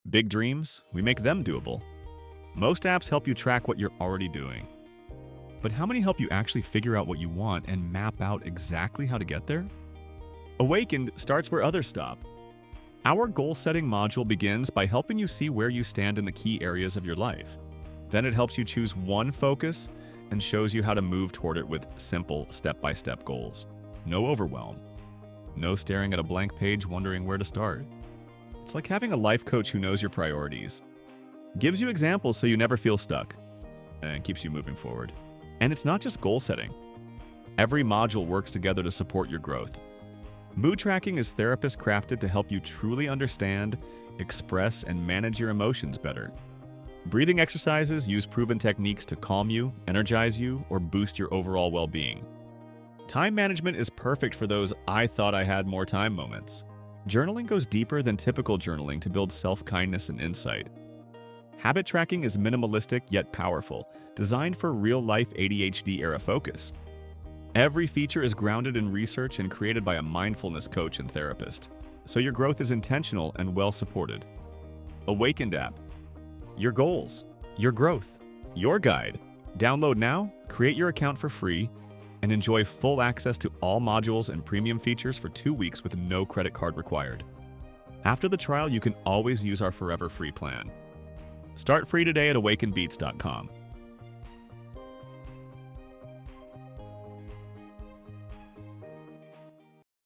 Big dreams, we make them doable. Most apps help you track what you're already doing. But how many help you actually figure out what you want and map out exactly how to get there? Awakened starts where others stop. Our goal-setting module begins by helping you see where you stand in the key areas of your life. Then it helps you choose one focus and shows you how to move toward it with simple step-by-step goals. No overwhelm. No staring at a blank page wondering where to start. It's like having a life coach who knows your priorities. Gives you examples so you never feel stuck and keeps you moving forward. And it's not just goal setting. Every module works together to support your growth. Mood tracking is therapist crafted to help you truly understand, express, and manage your emotions better. Breathing exercises use proven techniques to calm you, energize you, or boost your overall well-being. Time management is perfect for those "I thought I had more time" moments. Journaling goes deeper than typical journaling to build self-kindness and insight. Habit tracking is minimalistic yet powerful, designed for real-life ADHD-era focus. Every feature is grounded in research and created by a mindfulness coach and therapist, so your growth is intentional and well-supported. Awakened app. Your goals, your growth, your guide. Download now, create your account for free, and enjoy full access to all modules and premium features for 2 weeks with no credit card required. After the trial, you can always use our forever free plan. Start free today at awakenbeats.com.